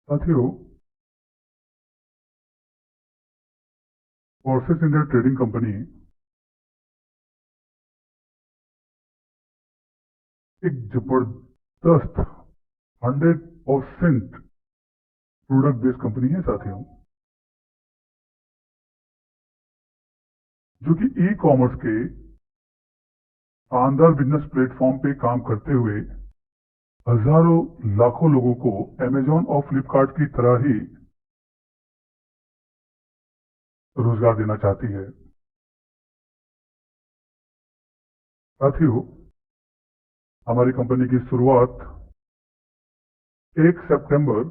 साथियों, forces India trading company एक जबरदस्त 100% प्रोडक्ट बेस्ड कंपनी है साथियों, जो कि ई कॉमर्स के शानदार बिजनेस प्लेटफॉर्म पे काम करते हुए हजारों लाखों लोगों को अमेजॉन और फ्लिपकार्ट की तरह ही रोजगार देना चाहती है। साथियों, हमारी कंपनी की शुरुआत 1 सितंबर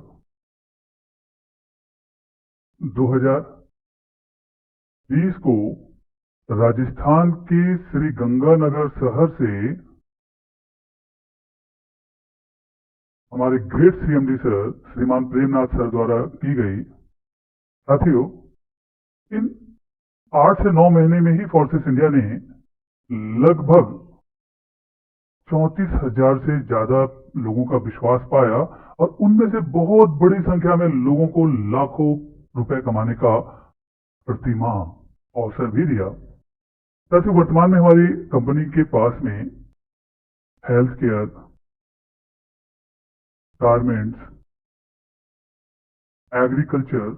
2020 को राजस्थान के श्री गंगानगर शहर से हमारे ग्रेट सीएमडी सर श्रीमान प्रेमनाथ सर द्वारा की गई। साथियों, इन 8 से 9 महीने में ही फोर्सेस इंडिया ने लगभग 34,000 से ज्यादा लोगों का विश्वास पाया और उनमें से बहुत बड़ी संख्या में लोगों को लाखों रुपए कमाने का प्रति माह अवसर भी दिया। साथियों, वर्तमान में हमारी कंपनी के पास में हेल्थ केयर, गारमेंट्स, एग्रीकल्चर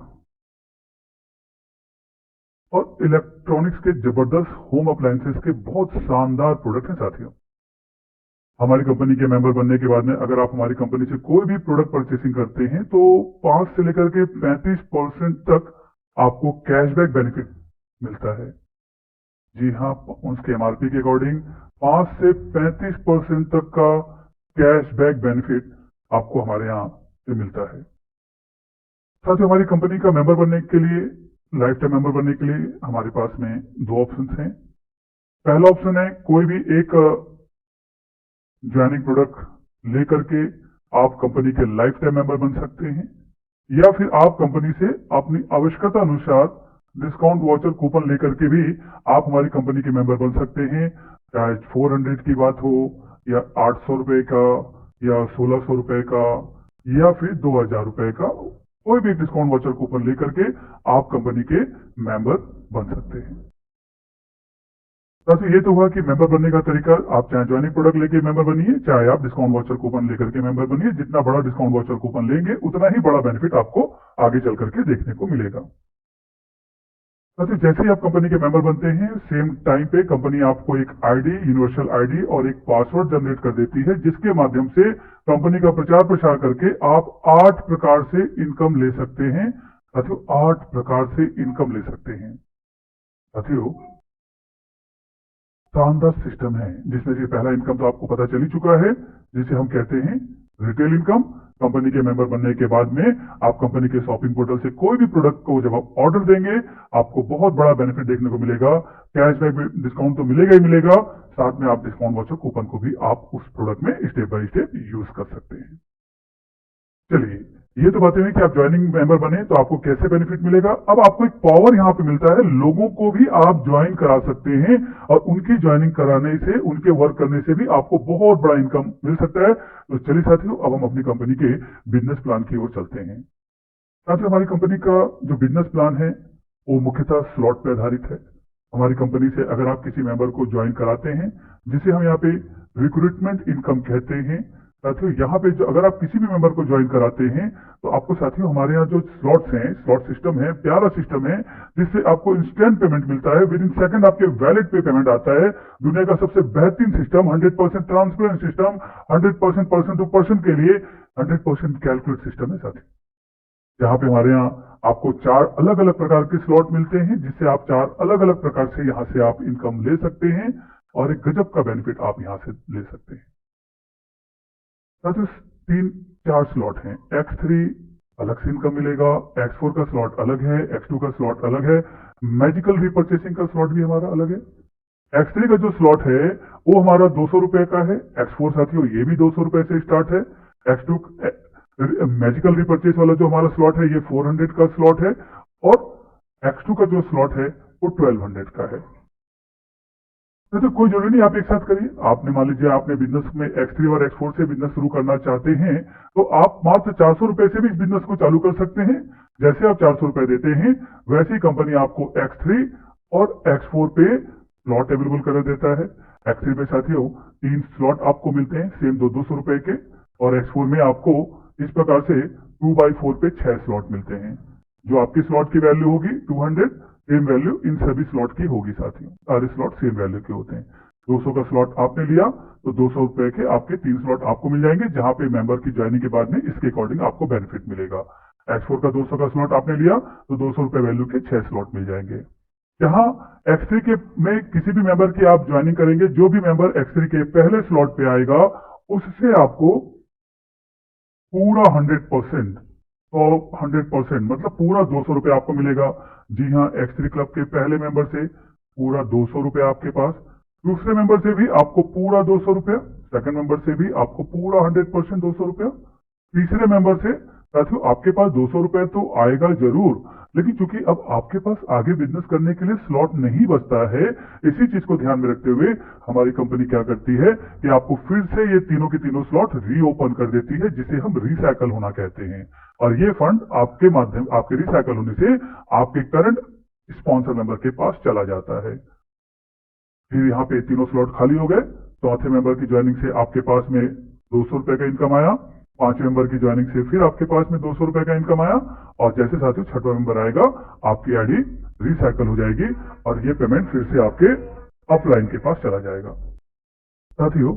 और इलेक्ट्रॉनिक्स के जबरदस्त होम अप्लायंसेस के बहुत शानदार प्रोडक्ट हैं। साथियों, हमारी कंपनी के मेंबर बनने के बाद में अगर आप हमारी कंपनी से कोई भी प्रोडक्ट परचेसिंग करते हैं तो 5 से लेकर के 35% तक आपको कैशबैक बेनिफिट मिलता है। जी हाँ, उसके एमआरपी के अकॉर्डिंग 5 से 35% तक का कैशबैक बेनिफिट आपको हमारे यहाँ से मिलता है। साथियों, हमारी कंपनी का मेंबर बनने के लिए, लाइफ टाइम मेंबर बनने के लिए हमारे पास में 2 ऑप्शन हैं। पहला ऑप्शन है कोई भी एक ज्वाइनिंग प्रोडक्ट लेकर के आप कंपनी के लाइफ टाइम मेंबर बन सकते हैं, या फिर आप कंपनी से अपनी आवश्यकता अनुसार डिस्काउंट वाउचर कूपन लेकर के भी आप हमारी कंपनी के मेंबर बन सकते हैं। चाहे 400 की बात हो या 800 रुपए का या 1600 रुपए का या फिर 2000 रुपए का, कोई भी डिस्काउंट वाउचर कूपन लेकर के आप कंपनी के मेंबर बन सकते हैं। साथियों, ये तो हुआ कि मेंबर बनने का तरीका। आप चाहे ज्वाइनिंग प्रोडक्ट लेके मेंबर बनिए, चाहे आप डिस्काउंट वाउचर कूपन लेकर के मेंबर बनिए। जितना बड़ा डिस्काउंट वाउचर कूपन लेंगे उतना ही बड़ा बेनिफिट आपको आगे चल करके देखने को मिलेगा। साथियों, जैसे ही आप कंपनी के मेंबर बनते हैं, सेम टाइम पे कंपनी आपको एक आईडी, यूनिवर्सल आईडी और एक पासवर्ड जनरेट कर देती है, जिसके माध्यम से कंपनी का प्रचार प्रसार करके आप 8 प्रकार से इनकम ले सकते हैं। साथियों, 8 प्रकार से इनकम ले सकते हैं। साथियों, शानदार सिस्टम है जिसमें से पहला इनकम तो आपको पता चल ही चुका है, जिसे हम कहते हैं रिटेल इनकम। कंपनी के मेंबर बनने के बाद में आप कंपनी के शॉपिंग पोर्टल से कोई भी प्रोडक्ट को जब आप ऑर्डर देंगे, आपको बहुत बड़ा बेनिफिट देखने को मिलेगा। कैशबैक डिस्काउंट तो मिलेगा ही मिलेगा, साथ में आप डिस्काउंट वाउचर कूपन को भी आप उस प्रोडक्ट में स्टेप बाय स्टेप यूज कर सकते हैं। चलिए, ये तो बातें हैं कि आप ज्वाइनिंग मेंबर बने तो आपको कैसे बेनिफिट मिलेगा। अब आपको एक पावर यहां पे मिलता है, लोगों को भी आप ज्वाइन करा सकते हैं और उनकी ज्वाइनिंग कराने से, उनके वर्क करने से भी आपको बहुत बड़ा इनकम मिल सकता है। तो चलिए साथियों, अब हम अपनी कंपनी के बिजनेस प्लान की ओर चलते हैं। साथियों, हमारी कंपनी का जो बिजनेस प्लान है वो मुख्यतः स्लॉट पर आधारित है। हमारी कंपनी से अगर आप किसी मेंबर को ज्वाइन कराते हैं, जिसे हम यहाँ पे रिक्रूटमेंट इनकम कहते हैं, साथियों यहाँ पे जो अगर आप किसी भी मेंबर को ज्वाइन कराते हैं तो आपको साथियों हमारे यहाँ जो स्लॉट्स हैं, स्लॉट सिस्टम है, प्यारा सिस्टम है, जिससे आपको इंस्टेंट पेमेंट मिलता है। विद इन सेकंड आपके वैलेट पे पेमेंट आता है। दुनिया का सबसे बेहतरीन system, 100% transparent system, 100% person to person के लिए 100% कैलकुलेट सिस्टम है साथियों। यहाँ पे हमारे यहाँ आपको 4 अलग अलग प्रकार के स्लॉट मिलते हैं, जिससे आप 4 अलग अलग प्रकार से यहाँ से आप इनकम ले सकते हैं और एक गजब का बेनिफिट आप यहाँ से ले सकते हैं। साथियों, 3-4 स्लॉट हैं। X3 अलग से इनकम मिलेगा, X4 का स्लॉट अलग है, X2 का स्लॉट अलग है, मैजिकल रिपर्चेसिंग का स्लॉट भी हमारा अलग है। X3 का जो स्लॉट है वो हमारा 200 रुपए का है। X4 साथियों ये भी 200 रुपए से स्टार्ट है। X2 मैजिकल रिपर्चेस वाला जो हमारा स्लॉट है ये 400 का स्लॉट है और X2 का जो स्लॉट है वो 1200 का है। तो कोई जरूरी नहीं आप एक साथ करिए। आपने मान लीजिए आपने बिजनेस में X3 और X4 से बिजनेस शुरू करना चाहते हैं, तो आप मात्र 400 रुपए से भी इस बिजनेस को चालू कर सकते हैं। जैसे आप 400 रुपए देते हैं, वैसे ही कंपनी आपको X3 और X4 पे स्लॉट अवेलेबल कर देता है। X3 पे साथियों 3 स्लॉट आपको मिलते हैं सेम 200 रुपए के, और X4 में आपको इस प्रकार से 2x4 पे 6 स्लॉट मिलते हैं। जो आपकी स्लॉट की वैल्यू होगी 200, सेम वैल्यू इन सभी स्लॉट की होगी साथियों। सारे स्लॉट सेम वैल्यू के होते हैं। 200 का स्लॉट आपने लिया तो 200 रुपए के आपके 3 स्लॉट आपको मिल जाएंगे, जहां पे मेंबर की ज्वाइनिंग के बाद में इसके अकॉर्डिंग आपको बेनिफिट मिलेगा। X4 का 200 का स्लॉट आपने लिया तो 200 रुपए वैल्यू के 6 स्लॉट मिल जाएंगे। जहां X3 के में किसी भी मेंबर की आप ज्वाइनिंग करेंगे, जो भी मेंबर X3 के पहले स्लॉट पे आएगा उससे आपको पूरा 100%, तो 100% मतलब पूरा 200 रुपए आपको मिलेगा। जी हाँ, X3 क्लब के पहले मेंबर से पूरा 200 रुपए आपके पास, दूसरे मेंबर से भी आपको पूरा 200 रुपया, सेकंड मेंबर से भी आपको पूरा 100% 200 रुपया, तीसरे मेंबर से साथियों आपके पास 200 रुपए तो आएगा जरूर, लेकिन चूंकि अब आपके पास आगे बिजनेस करने के लिए स्लॉट नहीं बचता है, इसी चीज को ध्यान में रखते हुए हमारी कंपनी क्या करती है कि आपको फिर से ये तीनों के तीनों स्लॉट रीओपन कर देती है, जिसे हम रिसाइकल होना कहते हैं। और ये फंड आपके माध्यम आपके रिसाइकल होने से आपके करंट स्पॉन्सर मेंबर के पास चला जाता है। फिर यहाँ पे तीनों स्लॉट खाली हो गए। चौथे मेंबर की ज्वाइनिंग से आपके पास में 200 रुपए का इनकम आया, पांचवें मेंबर की ज्वाइनिंग से फिर आपके पास में 200 रुपए का इनकम आया, और जैसे साथियों छठवां मेंबर आएगा आपकी आईडी रिसाइकल हो जाएगी और ये पेमेंट फिर से आपके अपलाइन के पास चला जाएगा। साथियों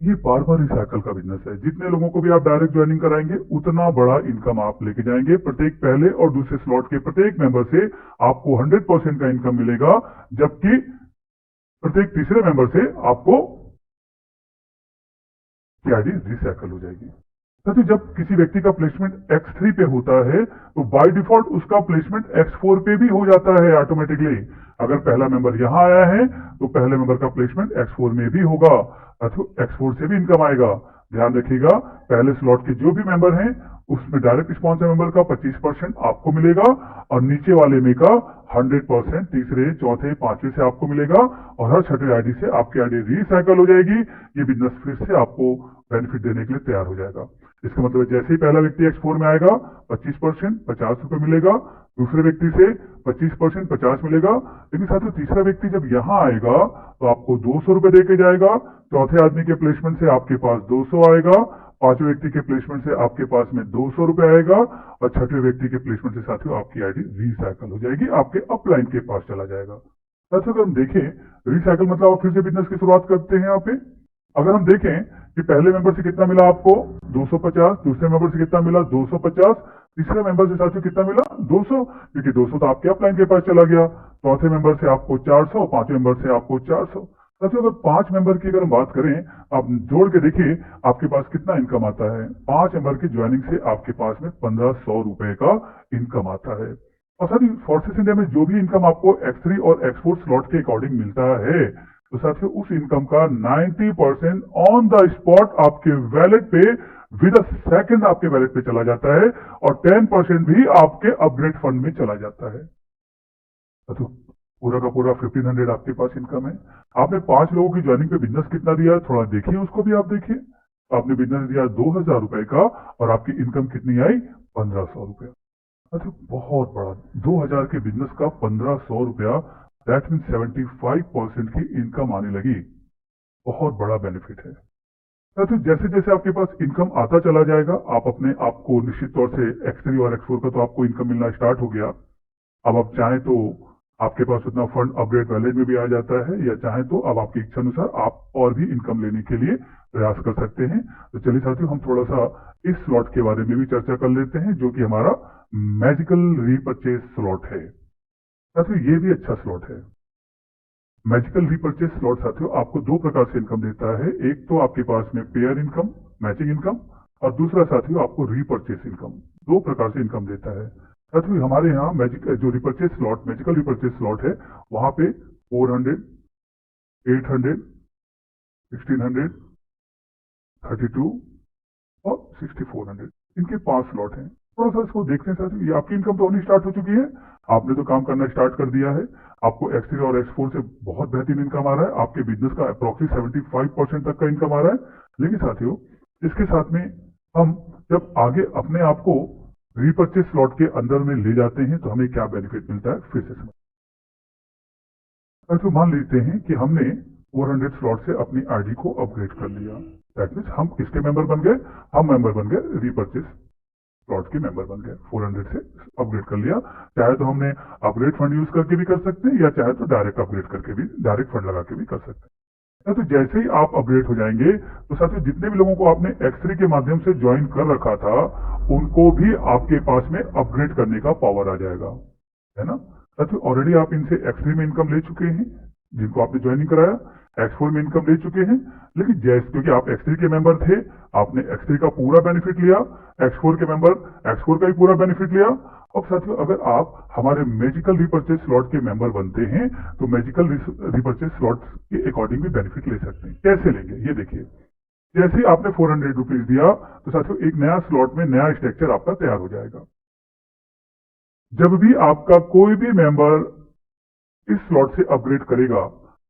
ये बार बार रिसाइकल का बिजनेस है। जितने लोगों को भी आप डायरेक्ट ज्वाइनिंग कराएंगे उतना बड़ा इनकम आप लेके जाएंगे। प्रत्येक पहले और दूसरे स्लॉट के प्रत्येक मेंबर से आपको 100% का इनकम मिलेगा, जबकि प्रत्येक तीसरे मेंबर से आपको आईडी रिसाइकल हो जाएगी। साथियों जब किसी व्यक्ति का प्लेसमेंट X3 पे होता है तो बाय डिफॉल्ट उसका प्लेसमेंट X4 पे भी हो जाता है ऑटोमेटिकली। अगर पहला मेंबर यहां आया है तो पहले मेंबर का प्लेसमेंट X4 में भी होगा, साथियों X4 से भी इनकम आएगा। ध्यान रखिएगा, पहले स्लॉट के जो भी मेंबर हैं उसमें डायरेक्ट स्पॉन्सर मेंबर का 25% आपको मिलेगा, और नीचे वाले में का 100% तीसरे चौथे पांचवें से आपको मिलेगा, और हर छठे आईडी से आपकी आईडी रिसाइकल हो जाएगी। ये बिजनेस फिर से आपको बेनिफिट देने के लिए तैयार हो जाएगा। इसका मतलब जैसे ही पहला व्यक्ति X4 में आएगा 25% 50 रुपए मिलेगा, दूसरे व्यक्ति से 25% 50 मिलेगा, लेकिन साथियों तीसरा व्यक्ति जब यहां आएगा तो आपको 200 रुपए देके जाएगा। चौथे आदमी के प्लेसमेंट से आपके पास 200 आएगा, पांचवें व्यक्ति के प्लेसमेंट से आपके पास में 200 रुपए आएगा, और छठवें व्यक्ति के प्लेसमेंट से साथियों आपकी आईडी रिसाइकल हो जाएगी, आपके अपलाइन के पास चला जाएगा। साथियों अगर हम देखें रिसाइकल मतलब आप फिर से बिजनेस की शुरुआत करते हैं। यहाँ पे अगर हम देखें कि पहले मेंबर से कितना मिला आपको 250, दूसरे मेंबर से कितना मिला 250, तीसरे मेंबर से साथियों कितना मिला 200, क्योंकि 200 तो आपके अपलाइन के पास चला गया। चौथे मेंबर से आपको 400, पांचवें मेंबर से आपको 400। साथियों अगर 5 मेंबर की अगर हम बात करें, आप जोड़ के देखिए आपके पास कितना इनकम आता है। 5 मेंबर की ज्वाइनिंग से आपके पास में 1500 रुपए का इनकम आता है। और साथ ही फोर्सेस इंडिया में जो भी इनकम आपको X3 और X4 स्लॉट के अकॉर्डिंग मिलता है, तो साथियों उस इनकम का 90% ऑन द स्पॉट आपके वैलेट पे विद अ सेकंड आपके वैलेट पे चला जाता है, और 10% भी आपके अपग्रेड फंड में चला जाता है। तो पूरा का पूरा 1500 आपके पास इनकम है। आपने 5 लोगों की ज्वाइनिंग पे बिजनेस कितना दिया थोड़ा देखिए, उसको भी आप देखिए। आपने बिजनेस दिया 2000 रुपए का और आपकी इनकम कितनी आई 1500 रुपया। अच्छा बहुत बड़ा 2000 के बिजनेस का 1500 रुपया, दैट मीन 75% की इनकम आने लगी। बहुत बड़ा बेनिफिट है। तो जैसे जैसे आपके पास इनकम आता चला जाएगा आप अपने आप को निश्चित तौर से X3 और X4 का तो आपको इनकम मिलना स्टार्ट हो गया। अब आप चाहें तो आपके पास उतना फंड अपग्रेड वैलेट में भी आ जाता है, या चाहें तो अब आपकी इच्छा अनुसार आप और भी इनकम लेने के लिए प्रयास कर सकते हैं। तो चलिए साथियों हम थोड़ा सा इस स्लॉट के बारे में भी चर्चा कर लेते हैं, जो कि हमारा मैजिकल रीपरचेज स्लॉट है। साथियों ये भी अच्छा स्लॉट है। मैजिकल रीपरचेज स्लॉट साथियों आपको 2 प्रकार से इनकम देता है। एक तो आपके पास में पेयर इनकम, मैचिंग इनकम, और दूसरा साथियों आपको रीपरचेज इनकम। 2 प्रकार से इनकम देता है। साथियों हमारे यहाँ जो repurchase slot magical repurchase slot है वहां पे 400, 800, 1600, 32 और 6400 इनके 5 स्लॉट हैं। थोड़ा सा इसको देखते हैं साथियों। ये आपकी इनकम तो होनी स्टार्ट हो चुकी है, आपने तो काम करना स्टार्ट कर दिया है, आपको X3 और X4 से बहुत बेहतरीन इनकम आ रहा है, आपके बिजनेस का अप्रोक्सी 75% तक का इनकम आ रहा है। लेकिन साथियों इसके साथ में हम जब आगे अपने आप को रीपर्चेस स्लॉट के अंदर में ले जाते हैं तो हमें क्या बेनिफिट मिलता है फिर से समझ। साथियों मान लेते हैं कि हमने 400 स्लॉट से अपनी आईडी को अपग्रेड कर लिया। दैट मीन्स हम किसके मेंबर बन गए, हम मेंबर बन गए रीपर्चेस स्लॉट के मेंबर बन गए, 400 से अपग्रेड कर लिया। चाहे तो हमने अपग्रेड फंड यूज करके भी कर सकते हैं, या चाहे तो डायरेक्ट अपग्रेड करके भी, डायरेक्ट फंड लगा के भी कर सकते हैं। तो जैसे ही आप अपग्रेड हो जाएंगे तो साथियों जितने भी लोगों को आपने X3 के माध्यम से ज्वाइन कर रखा था उनको भी आपके पास में अपग्रेड करने का पावर आ जाएगा, है ना। साथियों ऑलरेडी आप इनसे X3 में इनकम ले चुके हैं, जिनको आपने ज्वाइनिंग कराया, X4 में इनकम ले चुके हैं। लेकिन जैसे क्योंकि आप X3 के मेंबर थे, आपने X3 का पूरा बेनिफिट लिया, X4 के मेंबर X4 का भी पूरा बेनिफिट लिया। अब साथियों अगर आप हमारे मैजिकल रीपर्चेस स्लॉट के मेंबर बनते हैं तो मैजिकल रीपर्चेस स्लॉट के अकॉर्डिंग भी बेनिफिट ले सकते हैं। कैसे लेंगे ये देखिए। जैसे ही आपने 400 रुपीज दिया तो साथियों एक नया स्लॉट में नया स्ट्रक्चर आपका तैयार हो जाएगा। जब भी आपका कोई भी मेंबर इस स्लॉट से अपग्रेड करेगा,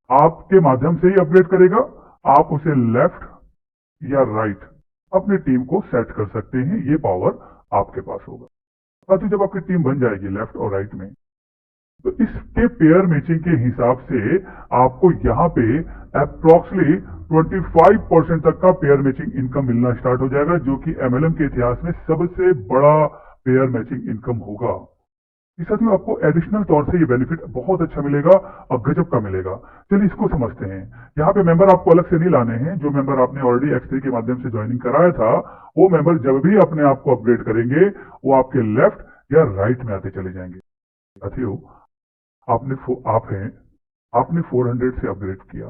आपके माध्यम से ही अपग्रेड करेगा, आप उसे लेफ्ट या राइट अपनी टीम को सेट कर सकते हैं, ये पावर आपके पास होगा। साथियों जब आपकी टीम बन जाएगी लेफ्ट और राइट में तो इसके पेयर मैचिंग के हिसाब से आपको यहाँ पे अप्रोक्सीमेटली 25% तक का पेयर मैचिंग इनकम मिलना स्टार्ट हो जाएगा, जो कि MLM के इतिहास में सबसे बड़ा पेयर मैचिंग इनकम होगा। इस साथियों आपको एडिशनल तौर से ये बेनिफिट बहुत अच्छा मिलेगा और गजब का मिलेगा। चलिए इसको समझते हैं। यहाँ पे मेंबर आपको अलग से नहीं लाने हैं। जो मेंबर आपने ऑलरेडी X3 के माध्यम से ज्वाइनिंग कराया था वो मेंबर जब भी अपने आप को अपग्रेड करेंगे वो आपके लेफ्ट या राइट में आते चले जाएंगे। साथियों आपने 400 से अपग्रेड किया,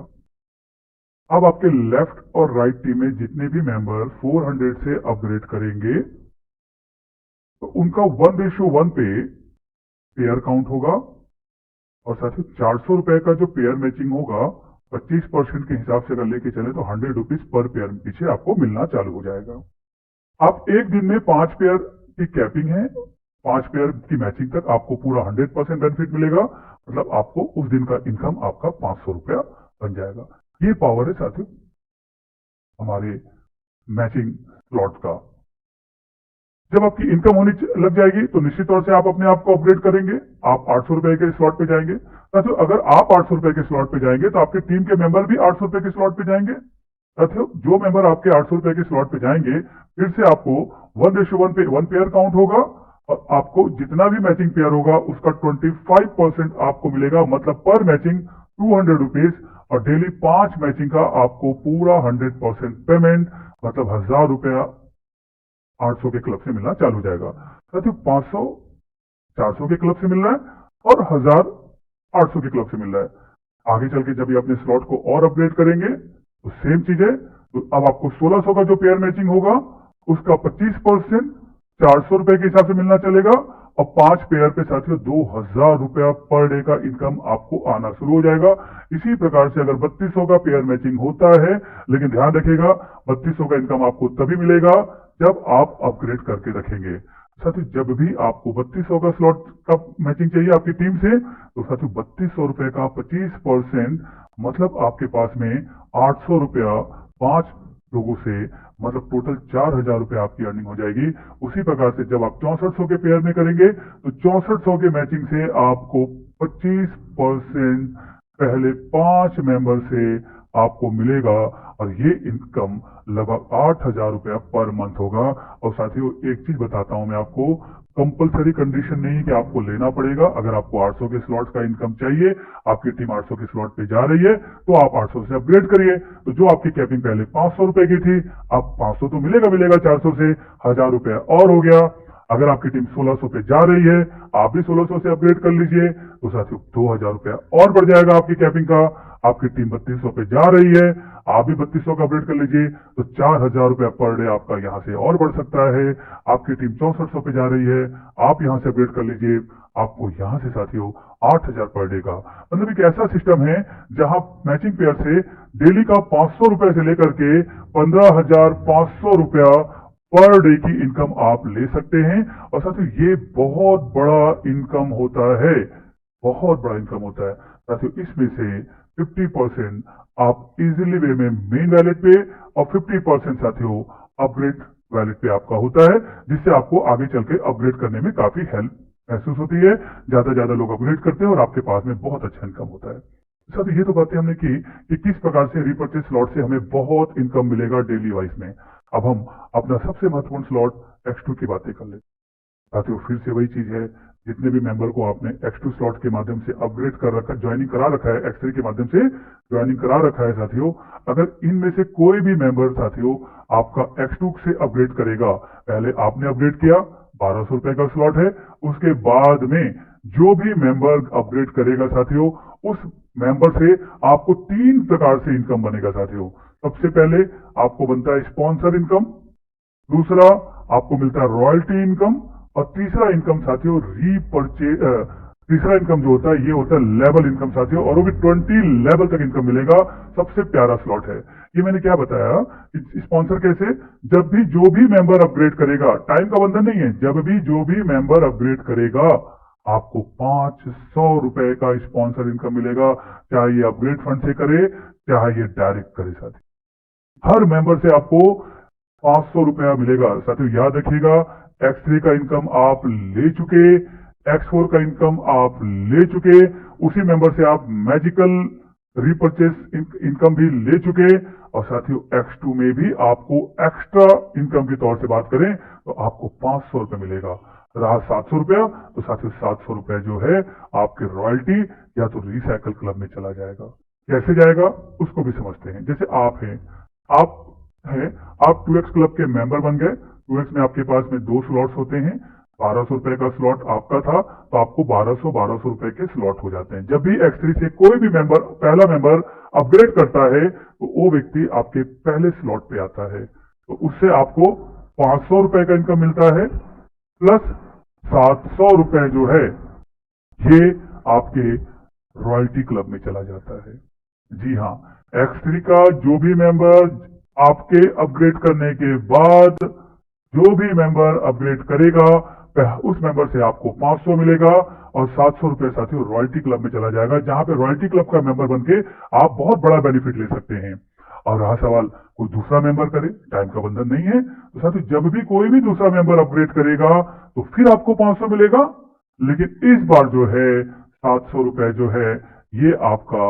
अब आपके लेफ्ट और राइट टीम में जितने भी मेंबर 400 से अपग्रेड करेंगे तो उनका 1:1 पे पेयर काउंट होगा। और साथियों 400 रुपए का जो पेयर मैचिंग होगा 25% के हिसाब से अगर लेके चले तो 100 रुपीज पर पेयर पीछे आपको मिलना चालू हो जाएगा। आप एक दिन में 5 पेयर की कैपिंग है, 5 पेयर की मैचिंग तक आपको पूरा 100% बेनिफिट मिलेगा। मतलब आपको उस दिन का इनकम आपका 500 रुपया बन जाएगा। ये पावर है साथियों हमारे मैचिंग स्लॉट का। जब आपकी इनकम होनी लग जाएगी तो निश्चित तौर से आप अपने आप को अपग्रेड करेंगे, आप 800 रुपए के स्लॉट पे जाएंगे। साथियों अगर आप 800 रुपए के स्लॉट पे जाएंगे तो आपकी टीम के मेंबर भी 800 रुपए के स्लॉट पे जाएंगे। साथियों जो मेंबर आपके 800 रुपए के स्लॉट पे जाएंगे फिर से आपको 1:1 पे 1 पेयर काउंट होगा और आपको जितना भी मैचिंग पेयर होगा उसका 25% आपको मिलेगा। मतलब पर मैचिंग 200 रुपीज और डेली 5 मैचिंग का आपको पूरा 100% पेमेंट, मतलब 1000 रुपया 800 के क्लब से मिलना चालू हो जाएगा। साथियों 500 400 के क्लब से मिल रहा है और 1000 800 के क्लब से मिल रहा है। आगे चल के जब ये अपने स्लॉट को और अपग्रेड करेंगे तो सेम चीज है। तो अब आपको 1600 का जो पेयर मैचिंग होगा उसका 25% 400 रुपए के हिसाब से मिलना चलेगा और 5 पेयर पे साथियों 2000 रुपया पर डे का इनकम आपको आना शुरू हो जाएगा। इसी प्रकार से अगर 3200 का पेयर मैचिंग होता है, लेकिन ध्यान रखिएगा 3200 का इनकम आपको तभी मिलेगा जब आप अपग्रेड करके रखेंगे। साथियों जब भी आपको 3200 का स्लॉट का मैचिंग चाहिए आपकी टीम से तो साथियों 3200 रुपए का 25% मतलब आपके पास में 800 रुपया 5 लोगों से, मतलब टोटल 4000 रुपए आपकी अर्निंग हो जाएगी। उसी प्रकार से जब आप 6400 के पेयर में करेंगे तो 6400 के मैचिंग से आपको 25% पहले 5 मेंबर से आपको मिलेगा और ये इनकम लगभग 8000 रुपया पर मंथ होगा। और साथियों एक चीज बताता हूं मैं आपको, कंपलसरी कंडीशन नहीं है कि आपको लेना पड़ेगा। अगर आपको 800 के स्लॉट का इनकम चाहिए, आपकी टीम 800 के स्लॉट पे जा रही है तो आप 800 से अपग्रेड करिए। तो जो आपकी कैपिंग पहले 500 रुपए की थी अब 500 तो मिलेगा 400 से 1000 रुपया और हो गया। अगर आपकी टीम 1600 पे जा रही है आप भी 1600 से अपग्रेड कर लीजिए तो साथियों 2000 रुपया और बढ़ जाएगा आपकी कैपिंग का। आपकी टीम 3200 पे जा रही है आप भी 3200 का अपग्रेड कर लीजिए तो 4000 रुपया पर डे आपका यहां से और बढ़ सकता है। आपकी टीम 6400 पे जा रही है आप यहां से अपग्रेड कर लीजिए, आपको यहां से साथियों 8000 पर डे का, मतलब एक ऐसा सिस्टम है जहां मैचिंग पेयर से डेली का 500 रुपए से लेकर के 15500 रुपया पर डे की इनकम आप ले सकते हैं। और साथियों ये बहुत बड़ा इनकम होता है, बहुत बड़ा इनकम होता है साथियों। इसमें से 50% आप इजीली वे में मेन वैलेट पे और 50% साथियों अपग्रेड वैलेट पे आपका होता है, जिससे आपको आगे चल के अपग्रेड करने में काफी हेल्प महसूस होती है। ज्यादा लोग अपग्रेड करते हैं और आपके पास में बहुत अच्छा इनकम होता है। साथ ये तो बातें हमने की कि किस प्रकार से रीपर्चेज स्लॉट से हमें बहुत इनकम मिलेगा डेली वाइज में। अब हम अपना सबसे महत्वपूर्ण स्लॉट X2 की बातें कर लेते हैं। साथियों फिर से वही चीज है, जितने भी मेंबर को आपने X2 स्लॉट के माध्यम से अपग्रेड कर रखा, ज्वाइनिंग करा रखा है, X3 के माध्यम से ज्वाइनिंग करा रखा है साथियों, अगर इनमें से कोई भी मेंबर साथियों आपका X2 से अपग्रेड करेगा, पहले आपने अपग्रेड किया, 1200 रुपए का स्लॉट है, उसके बाद में जो भी मेंबर अपग्रेड करेगा साथियों, उस मेंबर से आपको 3 प्रकार से इनकम बनेगा साथियों। सबसे पहले आपको बनता है स्पॉन्सर इनकम, दूसरा आपको मिलता है रॉयल्टी इनकम, और तीसरा इनकम साथियों तीसरा इनकम जो होता है ये होता है लेवल इनकम साथियों, और वो भी 20 लेवल तक इनकम मिलेगा। सबसे प्यारा स्लॉट है ये। मैंने क्या बताया, स्पॉन्सर कैसे, जब भी जो भी मेंबर अपग्रेड करेगा, टाइम का बंधन नहीं है, जब भी जो भी मेंबर अपग्रेड करेगा आपको 500 रुपए का स्पॉन्सर इनकम मिलेगा, चाहे ये अपग्रेड फंड से करे चाहे ये डायरेक्ट करे साथियों। हर मेंबर से आपको 500 रुपया मिलेगा साथियों। याद रखिएगा, X3 का इनकम आप ले चुके, X4 का इनकम आप ले चुके, उसी मेंबर से आप मैजिकल रीपर्चेस इनकम भी ले चुके, और साथियों X2 में भी आपको एक्स्ट्रा इनकम के तौर से बात करें तो आपको 500 रुपये मिलेगा। रहा 700 रुपया, तो साथियों 700 रुपया जो है आपके रॉयल्टी या तो रिसाइकल क्लब में चला जाएगा। कैसे जाएगा उसको भी समझते हैं। जैसे आप हैं, आप 2X क्लब के मेंबर बन गए। 2X में आपके पास में 2 स्लॉट्स होते हैं। 1200 रुपए का स्लॉट आपका था तो आपको 1200 रुपए के स्लॉट हो जाते हैं। जब भी X3 से कोई भी मेंबर, पहला मेंबर अपग्रेड करता है तो वो व्यक्ति आपके पहले स्लॉट पे आता है, तो उससे आपको 500 रुपए का इनकम मिलता है, प्लस 700 रुपए जो है ये आपके रॉयल्टी क्लब में चला जाता है। जी हाँ, X3 का जो भी मेंबर आपके अपग्रेड करने के बाद, जो भी मेंबर अपग्रेड करेगा उस मेंबर से आपको 500 मिलेगा, और 700 रुपए साथियों रॉयल्टी क्लब में चला जाएगा, जहां पे रॉयल्टी क्लब का मेंबर बनके आप बहुत बड़ा बेनिफिट ले सकते हैं। और रहा सवाल कोई दूसरा मेंबर करे, टाइम का बंधन नहीं है, तो साथियों जब भी कोई भी दूसरा मेंबर अपग्रेड करेगा तो फिर आपको 500 मिलेगा, लेकिन इस बार जो है 700 रुपए जो है ये आपका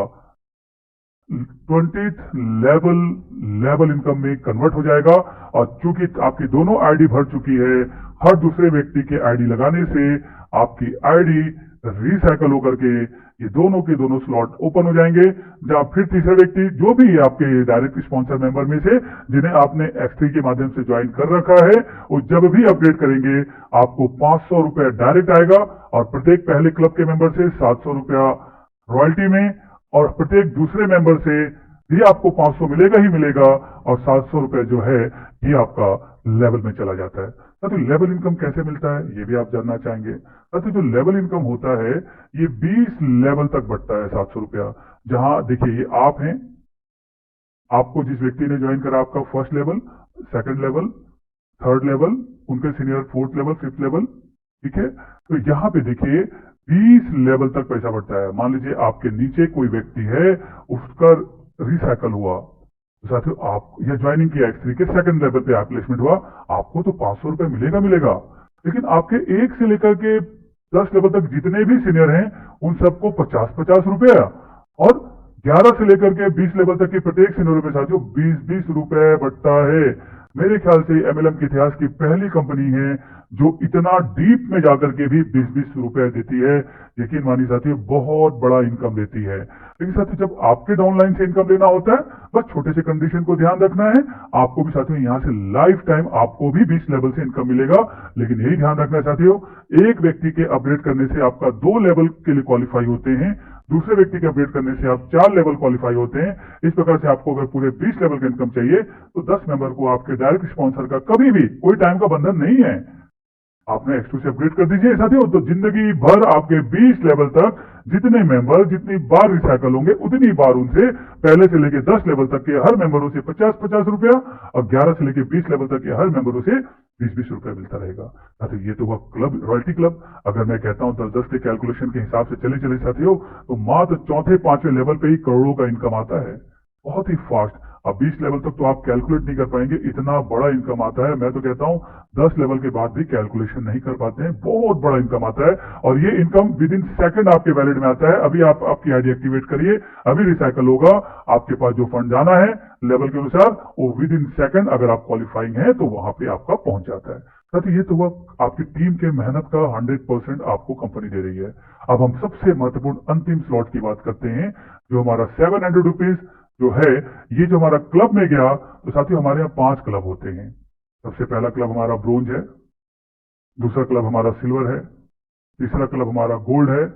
20th लेवल इनकम में कन्वर्ट हो जाएगा। और चूंकि आपकी दोनों आईडी भर चुकी है, हर दूसरे व्यक्ति के आईडी लगाने से आपकी आईडी रिसाइकल होकर के ये दोनों के दोनों स्लॉट ओपन हो जाएंगे, जहां फिर तीसरा व्यक्ति जो भी आपके डायरेक्ट स्पॉन्सर मेंबर में से जिन्हें आपने X3 के माध्यम से ज्वाइन कर रखा है, वो जब भी अपग्रेड करेंगे आपको 500 रुपया डायरेक्ट आएगा, और प्रत्येक पहले क्लब के मेंबर से 700 रुपया रॉयल्टी में, और प्रत्येक दूसरे मेंबर से भी आपको 500 मिलेगा ही मिलेगा, और 700 रुपए जो है ये आपका लेवल में चला जाता है। तो लेवल इनकम कैसे मिलता है ये भी आप जानना चाहेंगे। तो जो लेवल इनकम होता है ये 20 लेवल तक बढ़ता है 700 रुपया। जहां देखिए ये आप हैं, आपको जिस व्यक्ति ने ज्वाइन करा आपका first level, second level, third level, उनके senior 4th level, 5th level, ठीक है। तो यहाँ पे देखिए 20 लेवल तक पैसा बढ़ता है। मान लीजिए आपके नीचे कोई व्यक्ति है, उसका रिसाइकल हुआ, तो साथियों आप या ज्वाइनिंग किया X3 के सेकंड लेवल पे आप प्लेसमेंट हुआ, आपको तो 500 रुपए मिलेगा। लेकिन आपके 1 से लेकर के 10 लेवल तक जितने भी सीनियर हैं उन सबको 50-50 रुपया, और 11 से लेकर के 20 लेवल तक के प्रत्येक सीनियर में साथियों 20-20 रुपए बढ़ता है। मेरे ख्याल से MLM के इतिहास की पहली कंपनी है जो इतना डीप में जाकर के भी 20-20 रुपए देती है। यकीन मानिए साथियों बहुत बड़ा इनकम देती है। लेकिन साथियों जब आपके डाउनलाइन से इनकम लेना होता है, बस छोटे से कंडीशन को ध्यान रखना है, आपको भी साथियों यहाँ से लाइफ टाइम आपको भी 20 लेवल से इनकम मिलेगा। लेकिन यही ध्यान रखना है साथियों, एक व्यक्ति के अपग्रेड करने से आपका 2 लेवल के लिए क्वालिफाई होते हैं, दूसरे व्यक्ति के अपग्रेड करने से आप 4 लेवल क्वालिफाई होते हैं। इस प्रकार से आपको अगर पूरे 20 लेवल का इनकम चाहिए तो 10 मेंबर को आपके डायरेक्ट स्पॉन्सर का कभी भी कोई टाइम का बंधन नहीं है, आपने X2 से अपग्रेड कर दीजिए साथियों, तो जिंदगी भर आपके 20 लेवल तक जितने मेंबर जितनी बार रिसाइकल होंगे उतनी बार उनसे पहले से लेके 10 लेवल तक के हर मेंबरों से 50-50 रुपया और 11 से लेके 20 लेवल तक के हर मेंबरों से 20-20 रुपया मिलता रहेगा। साथियों ये तो हुआ क्लब, रॉयल्टी क्लब। अगर मैं कहता हूं 10-10 के कैलकुलेशन के हिसाब से चले चले साथियों, तो मात्र चौथे पांचवें लेवल पे ही करोड़ों का इनकम आता है, बहुत ही फास्ट। अब 20 लेवल तक तो आप कैलकुलेट नहीं कर पाएंगे, इतना बड़ा इनकम आता है। मैं तो कहता हूं 10 लेवल के बाद भी कैलकुलेशन नहीं कर पाते हैं, बहुत बड़ा इनकम आता है। और ये इनकम विद इन सेकंड आपके वैलेट में आता है। अभी आप आपकी आईडी एक्टिवेट करिए, अभी रिसाइकल होगा, आपके पास जो फंड जाना है लेवल के अनुसार वो विद इन सेकंड, अगर आप क्वालिफाइंग है तो वहां पे आपका पहुंच जाता है। साथ ही ये तो वह आपकी टीम के मेहनत का 100% आपको कंपनी दे रही है। अब हम सबसे महत्वपूर्ण अंतिम स्लॉट की बात करते हैं, जो हमारा 700 रुपीज जो है, ये जो हमारा क्लब में गया, तो साथियों हमारे यहाँ 5 क्लब होते हैं। सबसे पहला क्लब हमारा ब्रोंज है, दूसरा क्लब हमारा सिल्वर है, तीसरा क्लब हमारा गोल्ड है,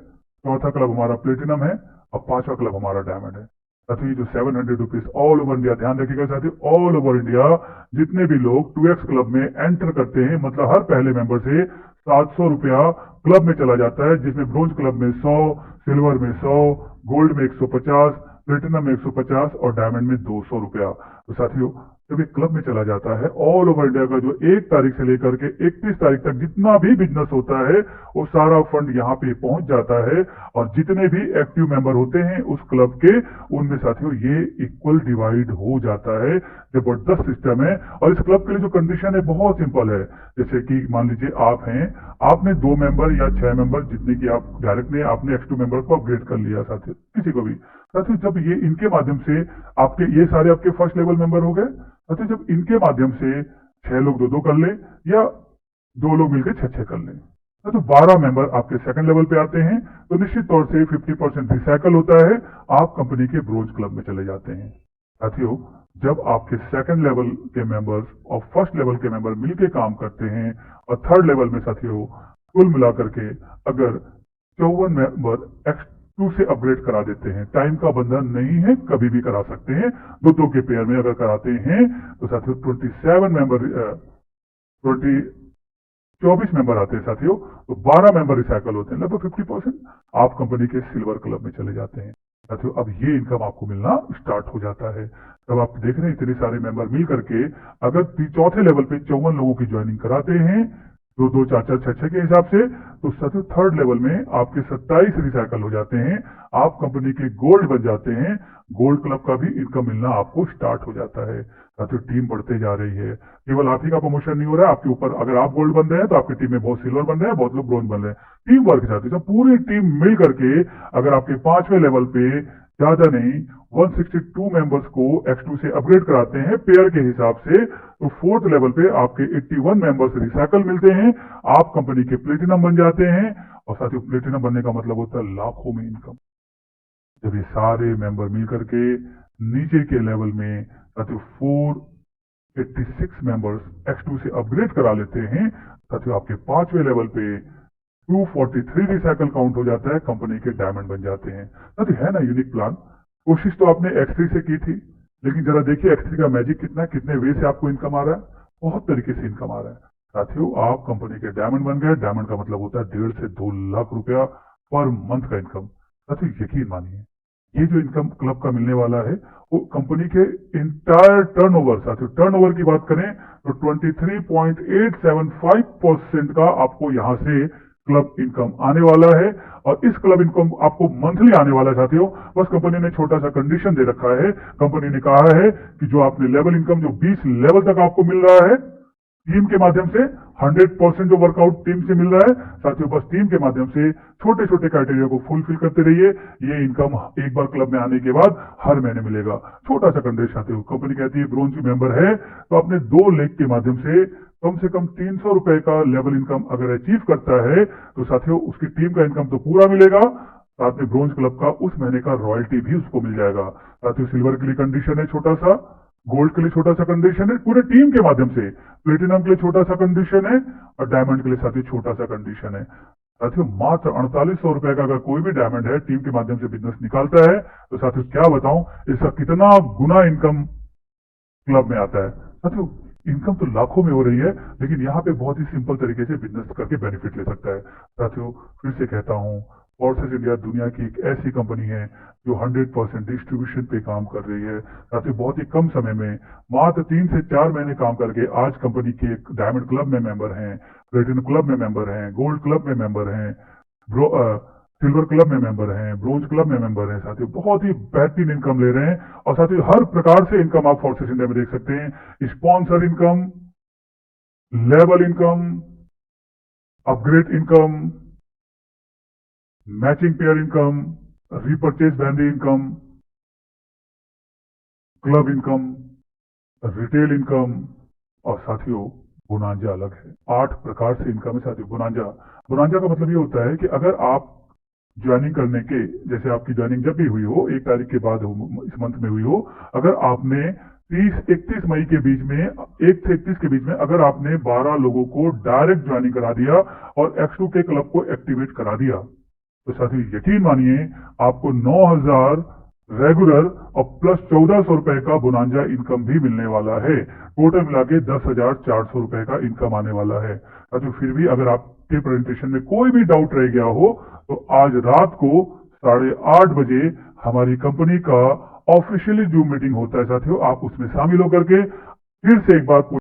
चौथा क्लब हमारा प्लेटिनम है और पांचवा क्लब हमारा डायमंड है। साथियों जो 700 रुपीज ऑल ओवर इंडिया, ध्यान रखिएगा साथियों, ऑल ओवर इंडिया जितने भी लोग 2x क्लब में एंटर करते हैं, मतलब हर पहले मेंबर से 700 रुपया क्लब में चला जाता है, जिसमें ब्रोंज क्लब में 100, सिल्वर में 100, गोल्ड में 150, प्लेटिनम में 150 और डायमंड में 200 रुपया। तो साथियों जब एक क्लब में चला जाता है, ऑल ओवर इंडिया का जो 1 तारीख से लेकर के 31 तारीख तक जितना भी बिजनेस होता है वो सारा फंड यहाँ पे पहुंच जाता है। और जितने भी एक्टिव मेंबर होते हैं उस क्लब के, उनमें साथियों ये इक्वल डिवाइड हो जाता है। जबरदस्त सिस्टम है। और इस क्लब के लिए जो कंडीशन है बहुत सिंपल है। जैसे कि मान लीजिए आप हैं, आपने 2 मेंबर या 6 मेंबर जितने की आप डायरेक्ट ने आपने X2 मेंबर को अपग्रेड कर लिया साथियों, किसी को भी साथियों, जब ये इनके माध्यम से आपके ये सारे आपके फर्स्ट लेवल मेंबर हो गए साथियों, जब इनके माध्यम से 6 लोग 2-2 कर ले या 2 लोग मिलकर 6-6 कर ले, तो 12 मेंबर आपके सेकंड लेवल पे आते हैं, तो निश्चित तौर से 50% रिसाइकल होता है, आप कंपनी के ब्रोंज क्लब में चले जाते हैं। साथियों जब आपके सेकंड लेवल के मेंबर्स और फर्स्ट लेवल के मेंबर मिलकर काम करते हैं और थर्ड लेवल में साथियों कुल मिलाकर के अगर 54 मेंबर X2 से अपग्रेड करा देते हैं, टाइम का बंधन नहीं है, कभी भी करा सकते हैं, 2-2 के पेयर में अगर कराते हैं तो साथियों 24 मेंबर आते हैं साथियों, तो 12 मेंबर रिसाइकल होते हैं, लगभग 50%। आप कंपनी के सिल्वर क्लब में चले जाते हैं साथियों। अब ये इनकम आपको मिलना स्टार्ट हो जाता है। तब आप देख रहे हैं इतने सारे मेंबर मिल करके अगर चौथे लेवल पे 54 लोगों की ज्वाइनिंग कराते हैं, 2-2, 4-4, 6-6 के हिसाब से, तो साथियों थर्ड लेवल में आपके 27 रिसाइकल हो जाते हैं, आप कंपनी के गोल्ड बन जाते हैं, गोल्ड क्लब का भी इनकम मिलना आपको स्टार्ट हो जाता है। साथियों टीम बढ़ते जा रही है, केवल आप ही का प्रमोशन नहीं हो रहा है, आपके ऊपर अगर आप गोल्ड बन रहे हैं तो आपकी टीम में बहुत सिल्वर बन रहे हैं, बहुत लोग ब्रोंज बन रहे हैं। टीम वर्क साथियों, जब पूरी टीम मिल करके अगर आपके 5वें लेवल पे ज्यादा नहीं 162 मेंबर्स को X2 से अपग्रेड कराते हैं पेयर के हिसाब से, तो 4th लेवल पे आपके 81 मेंबर्स रिसाइकल मिलते हैं, आप कंपनी के प्लेटिनम बन जाते हैं। और साथियों प्लेटिनम बनने का मतलब होता है लाखों में इनकम। जब ये सारे मेंबर मिल करके नीचे के लेवल में साथियों 486 मेंबर्स X2 से अपग्रेड करा लेते हैं, साथियों आपके 5वें लेवल पे 243 रिसाइकल काउंट हो जाता है, कंपनी के डायमंड बन जाते हैं। साथियों है ना यूनिक प्लान। कोशिश तो आपने X3 से की थी, लेकिन जरा देखिए X3 का मैजिक कितना, कितने वे से आपको इनकम आ रहा है, बहुत तरीके से इनकम आ रहा है। साथियों आप कंपनी के डायमंड बन गए, डायमंड का मतलब होता है 1.5 से 2 लाख रुपया पर मंथ का इनकम। साथियों यकीन मानिए ये जो इनकम क्लब का मिलने वाला है वो कंपनी के इंटायर टर्नओवर, साथियों टर्नओवर की बात करें तो 23.875% का आपको यहां से क्लब इनकम आने वाला है। और इस क्लब इनकम आपको मंथली आने वाला है साथियों। बस कंपनी ने छोटा सा कंडीशन दे रखा है, कंपनी ने कहा है कि जो आपने लेवल इनकम जो 20 लेवल तक आपको मिल रहा है टीम के माध्यम से, 100% जो वर्कआउट टीम से मिल रहा है साथियों, बस टीम के माध्यम से छोटे छोटे क्राइटेरिया को फुलफिल करते रहिए, ये इनकम एक बार क्लब में आने के बाद हर महीने मिलेगा। छोटा सा कंडीशन साथियों, कंपनी कहती है ब्रोंज मेंबर है तो अपने 2 लेग के माध्यम से कम 300 रुपए का लेवल इनकम अगर अचीव करता है तो साथियों उसकी टीम का इनकम तो पूरा मिलेगा, साथ में ब्रोंज क्लब का उस महीने का रॉयल्टी भी उसको मिल जाएगा। साथियों सिल्वर के लिए कंडीशन है छोटा सा, गोल्ड के लिए छोटा सा कंडीशन है पूरे टीम के माध्यम से, प्लेटिनम के लिए छोटा सा कंडीशन है और डायमंड के लिए साथियों छोटा सा कंडीशन है। साथियों मात्र 4800 रुपए का अगर कोई भी डायमंड है टीम के माध्यम से बिजनेस निकालता है तो साथियों क्या बताऊं इसका कितना गुना इनकम क्लब में आता है। साथियों इनकम तो लाखों में हो रही है, लेकिन यहाँ पे बहुत ही सिंपल तरीके से बिजनेस करके बेनिफिट ले सकता है। साथियों, फिर से कहता हूँ, फोर्सेस इंडिया दुनिया की एक ऐसी कंपनी है जो 100% डिस्ट्रीब्यूशन पे काम कर रही है। साथियों, बहुत ही कम समय में, मात्र 3 से 4 महीने काम करके आज कंपनी के एक डायमंड क्लब में मेंबर हैं, प्लेटिनम क्लब में मेंबर हैं, गोल्ड क्लब में मेंबर हैं, सिल्वर क्लब में मेंबर हैं, ब्रोंज क्लब में मेंबर हैं। साथियों, बहुत ही बेहतरीन इनकम ले रहे हैं। और साथियों, हर प्रकार से इनकम आप फोर्सेस इंडिया में देख सकते हैं। Sponsor income, level income, upgrade income, matching pair income, repurchase value income, club income, retail income, और साथियों बोनांजा अलग है। 8 प्रकार से इनकम है साथियों। बोनांजा बोनांजा का मतलब ये होता है कि अगर आप ज्वाइनिंग करने के, जैसे आपकी ज्वाइनिंग जब भी हुई हो, 1 तारीख के बाद हो, इस मंथ में हुई हो, अगर आपने 31 मई के बीच में, 1 से 31 के बीच में अगर आपने 12 लोगों को डायरेक्ट ज्वाइनिंग करा दिया और X2 के क्लब को एक्टिवेट करा दिया, तो साथियों यकीन मानिए आपको 9,000 रेगुलर और प्लस 1,400 रुपए का बोनांजा इनकम भी मिलने वाला है। टोटल मिला के 10,400 रुपए का इनकम आने वाला है। साथियों, फिर भी अगर आपके प्रेजेंटेशन में कोई भी डाउट रह गया हो तो आज रात को 8:30 बजे हमारी कंपनी का ऑफिशियली जूम मीटिंग होता है। साथियों, आप उसमें शामिल होकर के फिर से एक बार